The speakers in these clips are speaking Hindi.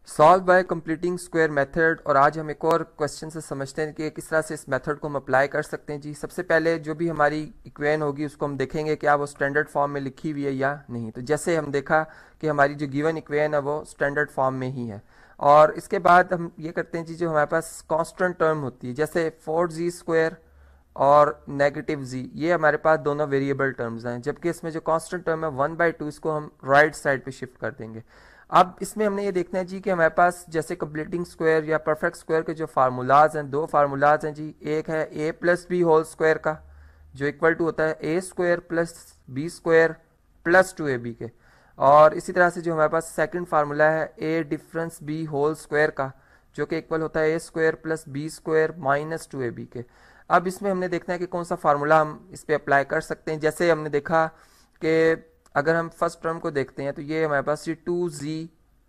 Solve by completing square method. और आज हम एक और क्वेश्चन से समझते हैं कि किस तरह से इस मेथड को हम अप्लाई कर सकते हैं जी। सबसे पहले जो भी हमारी इक्वेशन होगी उसको हम देखेंगे क्या वो स्टैंडर्ड फॉर्म में लिखी हुई है या नहीं। तो जैसे हम देखा कि हमारी जो गिवन इक्वेशन है वो स्टैंडर्ड फॉर्म में ही है। और इसके बाद हम ये करते हैं जी, जो हमारे पास कांस्टेंट टर्म होती है जैसे 4z² और नेगेटिव z, ये हमारे पास दोनों वेरिएबल टर्म्स हैं, जबकि इसमें जो कांस्टेंट टर्म है 1/2 इसको हम राइट साइड पे शिफ्ट कर देंगे। अब इसमें हमने ये देखना है जी कि हमारे पास जैसे कंप्लीटिंग स्क्वायर या परफेक्ट स्क्वायर के जो फार्मूलाज हैं, दो फार्मूलाज हैं जी। एक है a plus B whole square का, जो इक्वल टू होता है a² plus b² plus 2ab के। और इसी तरह से जो हमारे पास सेकंड फार्मूला है a difference b whole square का, जो कि इक्वल होता है a² plus b² minus 2ab के। अब इसमें हमने देखना है कि कौन सा फार्मूला हम इस पे अप्लाई कर सकते हैं। जैसे हमने देखा कि अगर हम फर्स्ट टर्म को देखते हैं तो ये हमारे पास ये 2z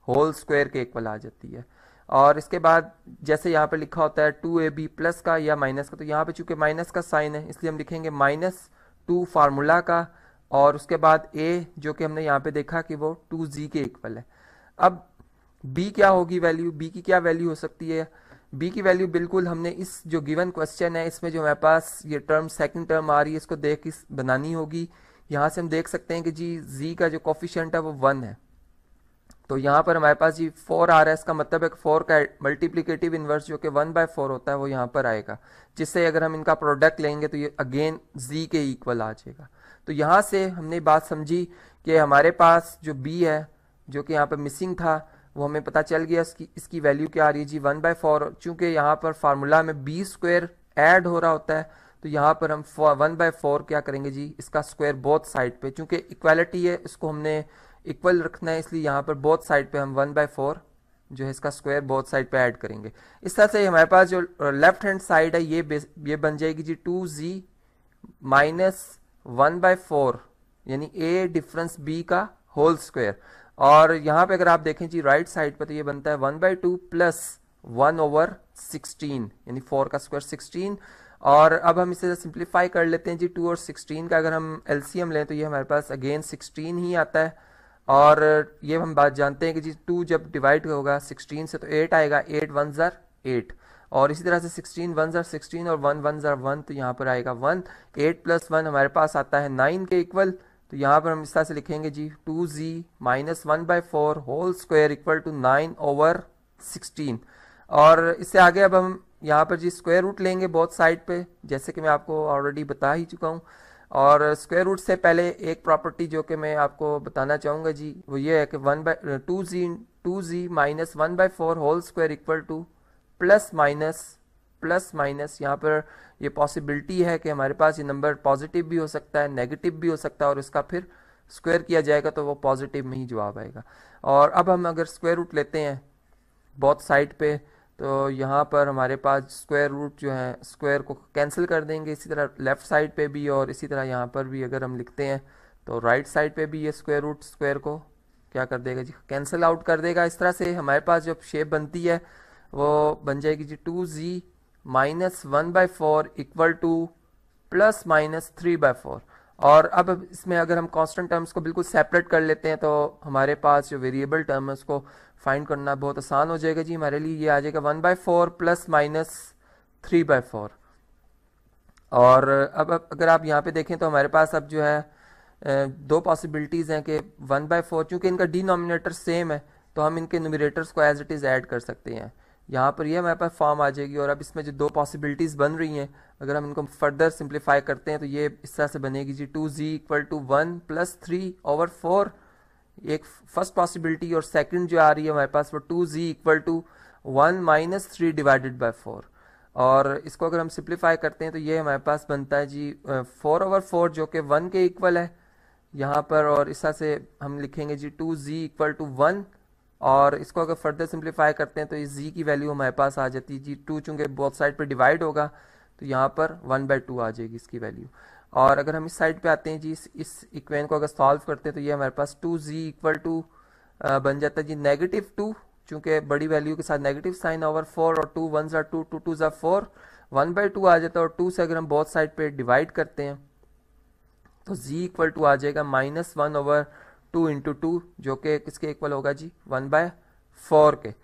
होल स्क्वायर के इक्वल आ जाती है। और इसके बाद जैसे यहाँ पे लिखा होता है 2ab प्लस का या माइनस का, तो यहाँ पे चूंकि माइनस का साइन है इसलिए हम लिखेंगे -2 फार्मूला का, और उसके बाद a जो कि हमने यहाँ पे देखा कि वो 2z के इक्वल है। अब b क्या होगी वैल्यू, b की क्या वैल्यू हो सकती है। b की वैल्यू बिल्कुल हमने इस जो गिवन क्वेश्चन है इसमें जो हमारे पास ये टर्म सेकंड टर्म आ रही है इसको देख इस बनानी होगी। यहाँ से हम देख सकते हैं कि जी z का जो कोफिशिएंट है वो 1 है, तो यहाँ पर हमारे पास जी 4 आ रहा है। इसका मतलब है कि 4 का मल्टीप्लिकेटिव इनवर्स जो कि 1/4 होता है वो यहाँ पर आएगा, जिससे अगर हम इनका प्रोडक्ट लेंगे तो ये अगेन z के इक्वल आ जाएगा। तो यहाँ से हमने बात समझी कि हमारे पास जो b है जो कि यहाँ पर मिसिंग था वो हमें पता चल गया। इसकी वैल्यू क्या आ रही है जी 1/4। चूंकि यहाँ पर फार्मूला में b² ऐड हो रहा होता है तो यहाँ पर हम 1/4 क्या करेंगे जी, इसका स्क्वायर बोथ साइड पे, चूंकि इक्वालिटी है इसको हमने इक्वल रखना है इसलिए यहाँ पर बोथ साइड पे हम 1/4 जो है इसका स्क्वायर बोथ साइड पे ऐड करेंगे। इस तरह से हमारे पास जो लेफ्ट हैंड साइड है ये बन जाएगी जी 2z माइनस 1/4 यानी a डिफरेंस b का होल स्क्वायर। और यहाँ पे अगर आप देखें जी राइट साइड पे तो ये बनता है 1/2 प्लस 1/16 यानी 4 का स्क्वायर 16। और अब हम इसे सिंप्लीफाई कर लेते हैं जी, 2 और 16 का अगर हम एलसीएम लें तो ये हमारे पास अगेन 16 ही आता है। और ये हम बात जानते हैं कि जी 2 जब डिवाइड होगा 16 से तो 8 आएगा, 8 1 ज़र 8। और इसी तरह से 16 1 ज़र 16 और 1 1 ज़र 1, तो यहाँ पर आएगा 1। 8 प्लस 1 हमारे पास आता है 9 के इक्वल। तो यहाँ पर हम इस तरह से लिखेंगे जी 2z minus 1/4 whole square equal to 9/16। और इससे आगे अब हम यहाँ पर जी स्क्वायर रूट लेंगे बोथ साइड पे, जैसे कि मैं आपको ऑलरेडी बता ही चुका हूँ। और स्क्वायर रूट से पहले एक प्रॉपर्टी जो कि मैं आपको बताना चाहूँगा जी वो ये है कि 2z minus 1/4 whole square equal to plus minus यहाँ पर ये पॉसिबिलिटी है कि हमारे पास ये नंबर पॉजिटिव भी हो सकता है नेगेटिव भी हो सकता है, और इसका फिर स्क्वायर किया जाएगा तो वो पॉजिटिव में ही जवाब आएगा। और अब हम अगर स्क्वायर रूट लेते हैं बोथ साइड पे तो यहाँ पर हमारे पास स्क्वायर रूट जो है स्क्वायर को कैंसिल कर देंगे, इसी तरह लेफ्ट साइड पे भी और इसी तरह यहाँ पर भी अगर हम लिखते हैं तो राइट साइड पे भी ये स्क्वायर रूट स्क्वायर को क्या कर देगा जी, कैंसिल आउट कर देगा। इस तरह से हमारे पास जो शेप बनती है वो बन जाएगी जी 2z minus 1/4 equal to plus minus 3/4। और अब इसमें अगर हम कांस्टेंट टर्म्स को बिल्कुल सेपरेट कर लेते हैं तो हमारे पास जो वेरिएबल टर्म है उसको फाइंड करना बहुत आसान हो जाएगा जी हमारे लिए। ये आ जाएगा 1/4 प्लस माइनस 3/4। और अब अगर आप यहाँ पे देखें तो हमारे पास अब जो है दो पॉसिबिलिटीज़ हैं कि 1/4 चूँकि इनका डिनोमिनेटर सेम है तो हम इनके न्यूमरेटर्स को एज इट इज़ ऐड कर सकते हैं। यहाँ पर ये हमारे पास फॉर्म आ जाएगी। और अब इसमें जो दो पॉसिबिलिटीज़ बन रही हैं अगर हम इनको फर्दर सिंप्लीफाई करते हैं तो ये इस तरह से बनेगी जी 2z इक्वल टू 1 प्लस 3/4 एक फर्स्ट पॉसिबिलिटी, और सेकंड जो आ रही है हमारे पास वो 2z equal to 1 minus 3 divided by 4। और इसको अगर हम सिंप्लीफाई करते हैं तो ये हमारे पास बनता है जी 4/4 जो कि 1 के इक्वल है यहाँ पर। और इस तरह से हम लिखेंगे जी 2z इक्वल टू 1, और इसको अगर फर्दर सिंप्लीफाई करते हैं तो इस z की वैल्यू हमारे पास आ जाती है जी 2 चूँकि बोथ साइड पर डिवाइड होगा तो यहाँ पर 1/2 आ जाएगी इसकी वैल्यू। और अगर हम इस साइड पे आते हैं जी इस इक्वेशन को अगर सॉल्व करते हैं तो ये हमारे पास 2z इक्वल टू बन जाता है जी -2, चूँकि बड़ी वैल्यू के साथ नेगेटिव साइन ओवर 4 और 2 1 2 2 2 4 1/2 आ जाता है। और 2 से अगर हम बोथ साइड पे डिवाइड करते हैं तो z इक्वल टू आ जाएगा -1/2 इंटू 2 जो कि किसके इक्वल होगा जी 1/4 के।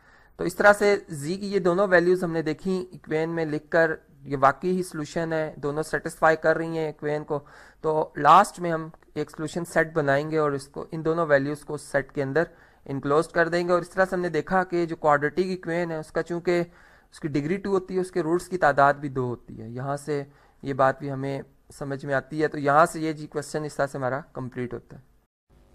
तो इस तरह से जी की ये दोनों वैल्यूज हमने देखी इक्वेशन में लिखकर, ये वाकई ही सोल्यूशन है, दोनों सेटिस्फाई कर रही हैं इक्वेशन को। तो लास्ट में हम एक सोल्यूशन सेट बनाएंगे और इसको इन दोनों वैल्यूज को सेट के अंदर इनक्लोज कर देंगे। और इस तरह से हमने देखा कि जो क्वाड्रेटिक इक्वेशन है उसका चूंकि उसकी डिग्री 2 होती है, उसके रूट्स की तादाद भी 2 होती है। यहाँ से ये बात भी हमें समझ में आती है। तो यहाँ से ये जी क्वेश्चन इस तरह से हमारा कंप्लीट होता है।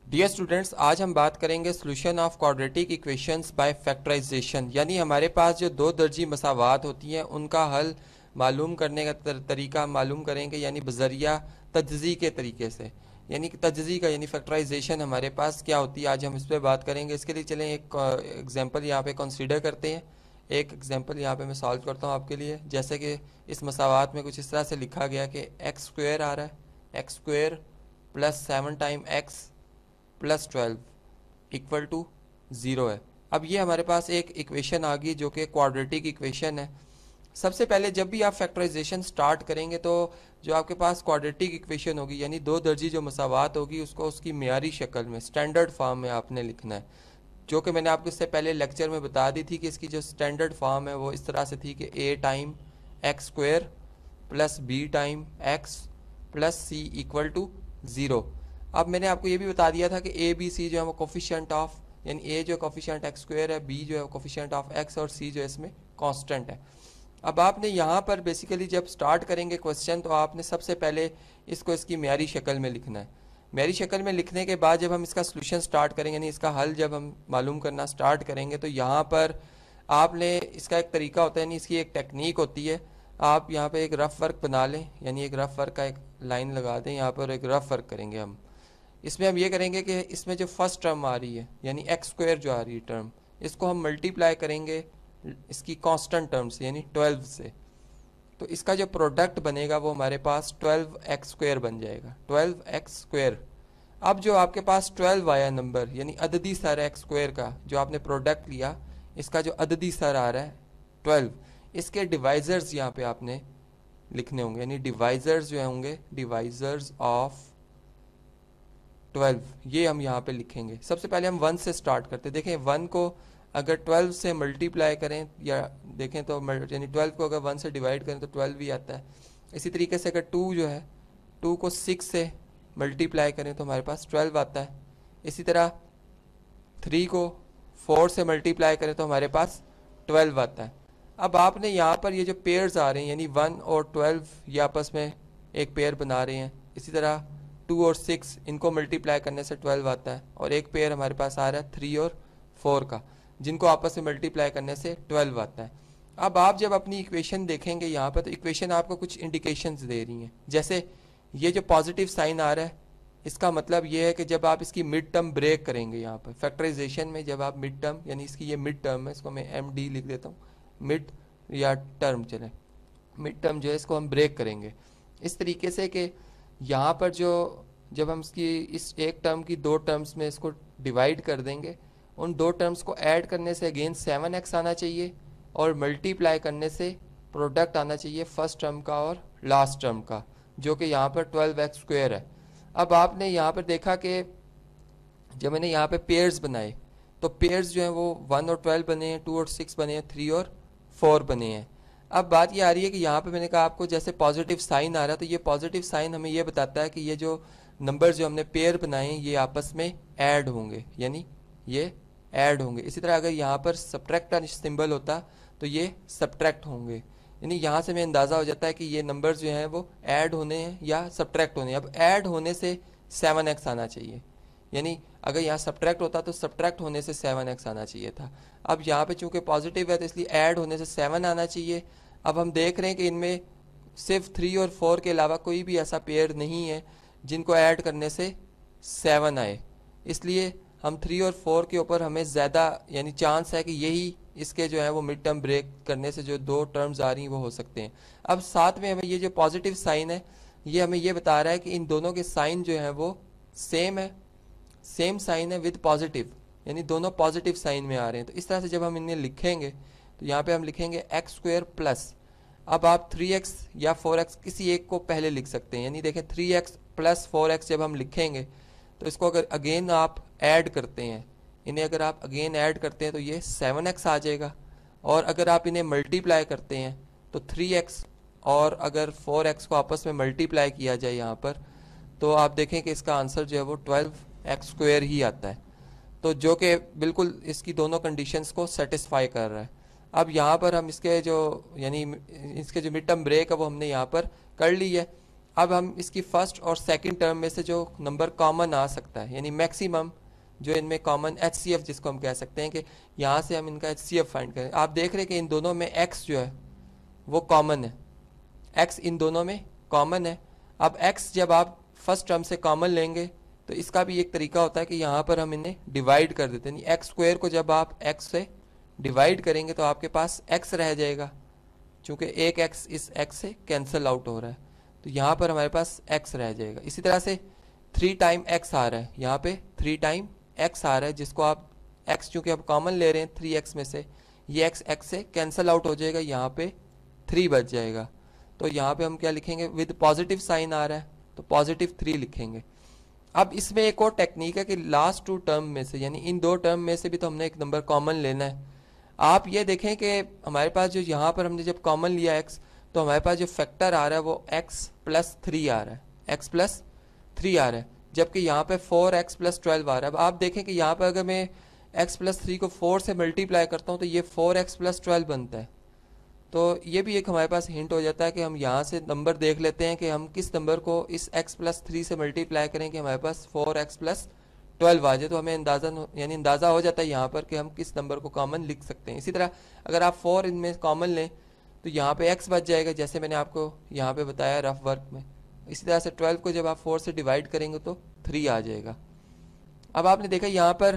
डियर स्टूडेंट्स, आज हम बात करेंगे solution of quadratic equations by factorisation, यानी हमारे पास जो दो दर्जी मसावात होती हैं उनका हल मालूम करने का तरीका मालूम करेंगे, यानी बजरिया तजज़ी के तरीके से। यानी कि तजज़ी का यानी फैक्टराइजेशन हमारे पास क्या होती है, आज हम इस पर बात करेंगे। इसके लिए चलें एक एग्जांपल यहाँ पे कंसीडर करते हैं। एक एग्जांपल यहाँ पे मैं सॉल्व करता हूँ आपके लिए। जैसे कि इस मसावात में कुछ इस तरह से लिखा गया कि एक्स स्क्वायर आ रहा है, X square plus 7 time X plus 12 equal to 0 है। अब ये हमारे पास एक इक्वेशन आ गई जो कि क्वाड्रेटिक इक्वेशन है। सबसे पहले जब भी आप फैक्टराइजेशन स्टार्ट करेंगे तो जो आपके पास क्वाड्रेटिक इक्वेशन होगी, यानी दो दर्जी जो मसावात होगी, उसको उसकी मेयारी शक्ल में स्टैंडर्ड फॉर्म में आपने लिखना है, जो कि मैंने आपको इससे पहले लेक्चर में बता दी थी कि इसकी जो स्टैंडर्ड फॉर्म है वो इस तरह से थी कि a time X square plus b time X plus c equal to 0। अब मैंने आपको ये भी बता दिया था कि ए बी सी जो है वो कोफिशिएंट ऑफ, यानी ए जो कोफिशिएंट एक्स स्क्वायर है, बी जो है कोफिशिएंट ऑफ एक्स और सी जो है इसमें कांस्टेंट है। अब आपने यहाँ पर बेसिकली जब स्टार्ट करेंगे क्वेश्चन तो आपने सबसे पहले इसको इसकी मेयारी शक्ल में लिखना है। मेयारी शक्ल में लिखने के बाद जब हम इसका सोल्यूशन स्टार्ट करेंगे, यानी इसका हल जब हम मालूम करना स्टार्ट करेंगे, तो यहाँ पर आपने इसका एक तरीका होता है, यानी इसकी एक टेक्निक होती है। आप यहाँ पे एक रफ वर्क बना लें, यानी एक रफ वर्क का एक लाइन लगा दें, यहाँ पर एक रफ वर्क करेंगे हम। इसमें हम ये करेंगे कि इसमें जो फर्स्ट टर्म आ रही है, यानी एक्स स्क्वायर जो आ रही है टर्म, इसको हम मल्टीप्लाई करेंगे इसकी कांस्टेंट टर्म से, यानी 12 से। तो इसका जो प्रोडक्ट बनेगा वो हमारे पास 12x स्क्वायर बन जाएगा, 12x स्क्वायर। अब जो आपके पास 12 आया नंबर, यानी अददी सर एक्स स्क्वायर का जो आपने प्रोडक्ट लिया, इसका जो अददी सर आ रहा है 12, इसके डिवाइजर्स यहाँ पे आपने लिखने होंगे, यानी डिवाइजर्स जो होंगे डिवाइजर्स ऑफ 12, ये हम यहाँ पे लिखेंगे। सबसे पहले हम 1 से स्टार्ट करते हैं। देखें 1 को अगर 12 से मल्टीप्लाई करें, या देखें तो यानी 12 को अगर 1 से डिवाइड करें तो 12 भी आता है। इसी तरीके से अगर 2 जो है 2 को 6 से मल्टीप्लाई करें तो हमारे पास 12 आता है। इसी तरह 3 को 4 से मल्टीप्लाई करें तो हमारे पास 12 आता है। अब आपने यहाँ पर ये जो पेयर्स आ रहे हैं, यानी 1 और 12 ये आपस में एक पेयर बना रहे हैं। इसी तरह 2 और 6 इनको मल्टीप्लाई करने से 12 आता है, और एक पेयर हमारे पास आ रहा है 3 और 4 का, जिनको आपस में मल्टीप्लाई करने से 12 आता है। अब आप जब अपनी इक्वेशन देखेंगे यहाँ पर, तो इक्वेशन आपको कुछ इंडिकेशंस दे रही हैं। जैसे ये जो पॉजिटिव साइन आ रहा है, इसका मतलब ये है कि जब आप इसकी मिड टर्म ब्रेक करेंगे यहाँ पर फैक्टराइजेशन में, जब आप मिड टर्म, यानी इसकी ये मिड टर्म है, इसको मैं MD लिख देता हूँ, मिड या टर्म चले, मिड टर्म जो है इसको हम ब्रेक करेंगे इस तरीके से कि यहाँ पर जो जब हम इसकी इस एक टर्म की 2 टर्म्स में इसको डिवाइड कर देंगे, उन 2 टर्म्स को ऐड करने से अगेन 7x आना चाहिए, और मल्टीप्लाई करने से प्रोडक्ट आना चाहिए फर्स्ट टर्म का और लास्ट टर्म का, जो कि यहाँ पर 12x स्क्वायर है। अब आपने यहाँ पर देखा कि जब मैंने यहाँ पे पेयर्स बनाए, तो पेयर्स जो हैं वो 1 और 12 बने हैं, 2 और 6 बने हैं, 3 और 4 बने हैं। अब बात ये आ रही है कि यहाँ पे मैंने कहा आपको जैसे पॉजिटिव साइन आ रहा है, तो ये पॉजिटिव साइन हमें ये बताता है कि ये जो नंबर्स जो हमने पेयर बनाए हैं ये आपस में ऐड होंगे, यानी ये ऐड होंगे। इसी तरह अगर यहाँ पर सब्ट्रैक्ट का सिंबल होता तो ये सब्ट्रैक्ट होंगे, यानी यहाँ से हमें अंदाज़ा हो जाता है कि ये नंबर्स जो हैं वो ऐड होने हैं या सब्ट्रैक्ट होने हैं। अब ऐड होने से 7x आना चाहिए, यानी अगर यहाँ सब्ट्रैक्ट होता तो सब्ट्रैक्ट होने से 7x आना चाहिए था। अब यहाँ पे चूंकि पॉजिटिव है तो इसलिए ऐड होने से 7 आना चाहिए। अब हम देख रहे हैं कि इनमें सिर्फ 3 और 4 के अलावा कोई भी ऐसा पेयर नहीं है जिनको ऐड करने से 7 आए, इसलिए हम 3 और 4 के ऊपर हमें ज़्यादा यानी चांस है कि यही इसके जो है वो मिड टर्म ब्रेक करने से जो 2 टर्म्स आ रही हैं वो हो सकते हैं। अब साथ में हमें ये जो पॉजिटिव साइन है ये हमें ये बता रहा है कि इन दोनों के साइन जो है वो सेम है, सेम साइन है विद पॉजिटिव, यानी दोनों पॉजिटिव साइन में आ रहे हैं। तो इस तरह से जब हम इन्हें लिखेंगे तो यहाँ पे हम लिखेंगे एक्स स्क्वायर प्लस, अब आप 3x या 4x किसी एक को पहले लिख सकते हैं, यानी देखें 3x प्लस 4x जब हम लिखेंगे तो इसको अगर अगेन आप ऐड करते हैं, इन्हें अगर आप अगेन ऐड करते हैं तो ये 7x आ जाएगा, और अगर आप इन्हें मल्टीप्लाई करते हैं तो 3x, और अगर 4x को आपस में मल्टीप्लाई किया जाए यहाँ पर, तो आप देखें कि इसका आंसर जो है वो 12x² ही आता है, तो जो कि बिल्कुल इसकी दोनों कंडीशंस को सेटिस्फाई कर रहा है। अब यहाँ पर हम इसके जो यानी इसके जो मिड टर्म ब्रेक है वो हमने यहाँ पर कर ली है। अब हम इसकी फर्स्ट और सेकंड टर्म में से जो नंबर कॉमन आ सकता है, यानी मैक्सिमम जो इनमें कॉमन HCF जिसको हम कह सकते हैं, कि यहाँ से हम इनका HCF फाइंड करें। आप देख रहे हैं कि इन दोनों में x जो है वो कॉमन है, x इन दोनों में कॉमन है। अब x जब आप फर्स्ट टर्म से कॉमन लेंगे तो इसका भी एक तरीका होता है कि यहाँ पर हम इन्हें डिवाइड कर देते हैं। x² को जब आप x से डिवाइड करेंगे तो आपके पास x रह जाएगा, चूंकि एक x इस x से कैंसिल आउट हो रहा है, तो यहाँ पर हमारे पास x रह जाएगा। इसी तरह से 3 टाइम x आ रहा है, यहाँ पे 3 टाइम x आ रहा है, जिसको आप x चूंकि आप कॉमन ले रहे हैं 3x में से, ये x से कैंसिल आउट हो जाएगा, यहाँ पे 3 बच जाएगा। तो यहाँ पे हम क्या लिखेंगे, विद पॉजिटिव साइन आ रहा है तो +3 लिखेंगे। अब इसमें एक और टेक्निक है कि लास्ट 2 टर्म में से, यानी इन 2 टर्म में से भी तो हमने एक नंबर कॉमन लेना है। आप ये देखें कि हमारे पास जो यहाँ पर हमने जब कॉमन लिया x, तो हमारे पास जो फैक्टर आ रहा है वो x+3 आ रहा है, x+3 आ रहा है, जबकि यहाँ पे 4x+12 आ रहा है। अब आप देखें कि यहाँ पर अगर मैं x+3 को 4 से मल्टीप्लाई करता हूँ तो ये 4x+12 बनता है। तो ये भी एक हमारे पास हिंट हो जाता है कि हम यहाँ से नंबर देख लेते हैं कि हम किस नंबर को इस x+3 से मल्टीप्लाई करें कि हमारे पास 4x+12 आ जाए, तो हमें अंदाज़ा हो जाता है यहाँ पर कि हम किस नंबर को कॉमन लिख सकते हैं। इसी तरह अगर आप 4 इनमें कॉमन लें तो यहाँ पे x बच जाएगा, जैसे मैंने आपको यहाँ पे बताया रफ वर्क में। इसी तरह से 12 को जब आप 4 से डिवाइड करेंगे तो 3 आ जाएगा। अब आपने देखा यहाँ पर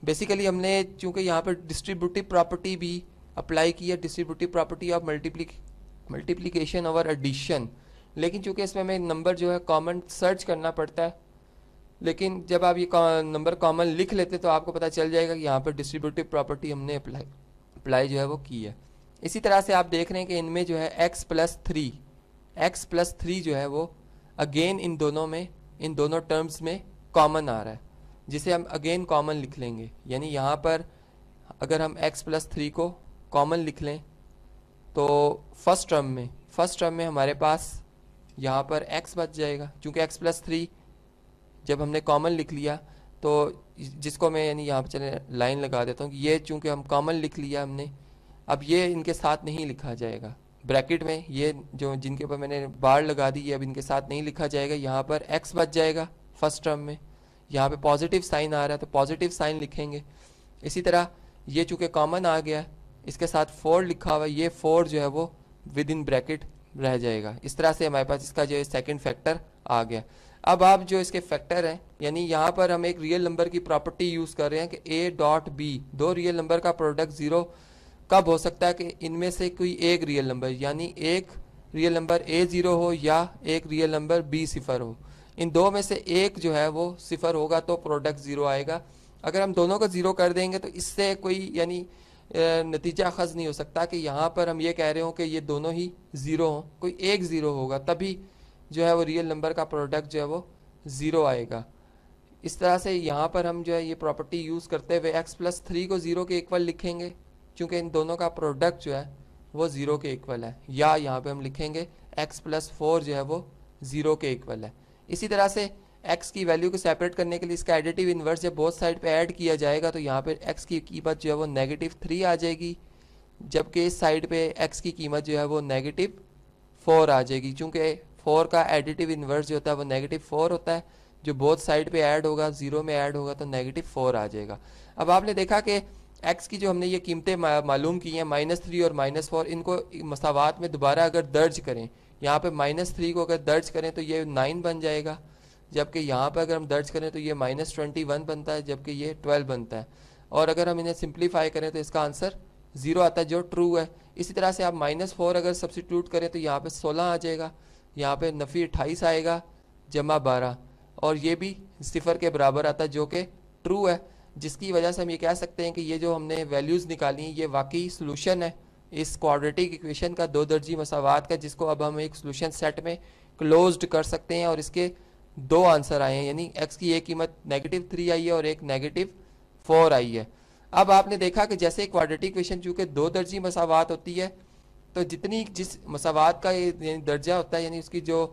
बेसिकली हमने चूंकि यहाँ पर डिस्ट्रीब्यूटिव प्रॉपर्टी भी अप्लाई की है, distributive property of multiplication over addition, लेकिन चूंकि इसमें हमें नंबर जो है कॉमन सर्च करना पड़ता है, लेकिन जब आप ये नंबर कॉमन लिख लेते तो आपको पता चल जाएगा कि यहाँ पर डिस्ट्रीब्यूटिव प्रॉपर्टी हमने अप्लाई जो है वो की है। इसी तरह से आप देख रहे हैं कि इनमें जो है x+3 जो है वो अगेन इन दोनों टर्म्स में कॉमन आ रहा है, जिसे हम अगेन कॉमन लिख लेंगे। यानी यहाँ पर अगर हम x+3 को कॉमन लिख लें तो फर्स्ट टर्म में हमारे पास यहाँ पर x बच जाएगा, क्योंकि x+3 जब हमने कॉमन लिख लिया तो जिसको मैं यानी यहाँ पर चले लाइन लगा देता हूँ कि ये चूंकि हम कॉमन लिख लिया हमने, अब ये इनके साथ नहीं लिखा जाएगा ब्रैकेट में, ये जो जिनके ऊपर मैंने बार लगा दी है अब इनके साथ नहीं लिखा जाएगा। यहाँ पर x बच जाएगा फर्स्ट टर्म में, यहाँ पे पॉजिटिव साइन आ रहा है तो पॉजिटिव साइन लिखेंगे। इसी तरह ये चूंकि कॉमन आ गया इसके साथ 4 लिखा हुआ है, ये 4 जो है वो विद इन ब्रैकेट रह जाएगा। इस तरह से हमारे पास इसका जो है सेकेंड फैक्टर आ गया। अब आप जो इसके फैक्टर हैं, यानी यहाँ पर हम एक रियल नंबर की प्रॉपर्टी यूज कर रहे हैं कि a.b, 2 रियल नंबर का प्रोडक्ट 0 कब हो सकता है कि इनमें से कोई एक रियल नंबर, यानी एक रियल नंबर a0 हो या एक रियल नंबर b0 हो, इन दो में से एक जो है वो 0 होगा तो प्रोडक्ट 0 आएगा। अगर हम दोनों को 0 कर देंगे तो इससे कोई यानी नतीजा अखज़ नहीं हो सकता कि यहाँ पर हम ये कह रहे हो कि ये दोनों ही 0 हों, कोई एक 0 होगा तभी जो है वो रियल नंबर का प्रोडक्ट जो है वो 0 आएगा। इस तरह से यहाँ पर हम जो है ये प्रॉपर्टी यूज़ करते हुए x+3 को 0 के इक्वल लिखेंगे, क्योंकि इन दोनों का प्रोडक्ट जो है वो 0 के इक्वल है, या यहाँ पे हम लिखेंगे x+4 जो है वो 0 के इक्वल है। इसी तरह से x की वैल्यू को सेपरेट करने के लिए इसका एडिटिव इन्वर्स जब बोथ साइड पे ऐड किया जाएगा तो यहाँ पे x की कीमत जो है वो -3 आ जाएगी, जबकि इस साइड पे x की कीमत जो है वो -4 आ जाएगी, क्योंकि 4 का एडिटिव इन्वर्स जो होता है वो -4 होता है, जो बोथ साइड पे ऐड होगा 0 में ऐड होगा तो -4 आ जाएगा। अब आपने देखा कि x की जो हमने ये कीमतें मालूम की हैं -3 और -4, इनको मसावात में दोबारा अगर दर्ज करें, यहाँ पे -3 को अगर दर्ज करें तो ये 9 बन जाएगा, जबकि यहाँ पर अगर हम दर्ज करें तो ये -21 बनता है, जबकि ये 12 बनता है। और अगर हम इन्हें सिंप्लीफाई करें तो इसका आंसर 0 आता है जो ट्रू है। इसी तरह से आप -4 अगर सब्सिट्यूट करें तो यहाँ पे 16 आ जाएगा, यहाँ पे नफ़ी 28 आएगा जमा 12, और ये भी 0 के बराबर आता है जो कि ट्रू है, जिसकी वजह से हम ये कह सकते हैं कि ये जो हमने वैल्यूज़ निकाली ये वाकई सोल्यूशन है इस क्वाड्रेटिक इक्वेशन का 2 दर्जी मसावात का, जिसको अब हम एक सोल्यूशन सेट में क्लोज्ड कर सकते हैं। और इसके 2 आंसर आए हैं, यानी x की एक कीमत -3 आई है और एक 4 आई है। अब आपने देखा कि जैसे क्वाड्रेटिक इक्वेशन चूंकि 2 दर्जी मसावात होती है, तो जिस मसावात का ये दर्जा होता है, यानी उसकी जो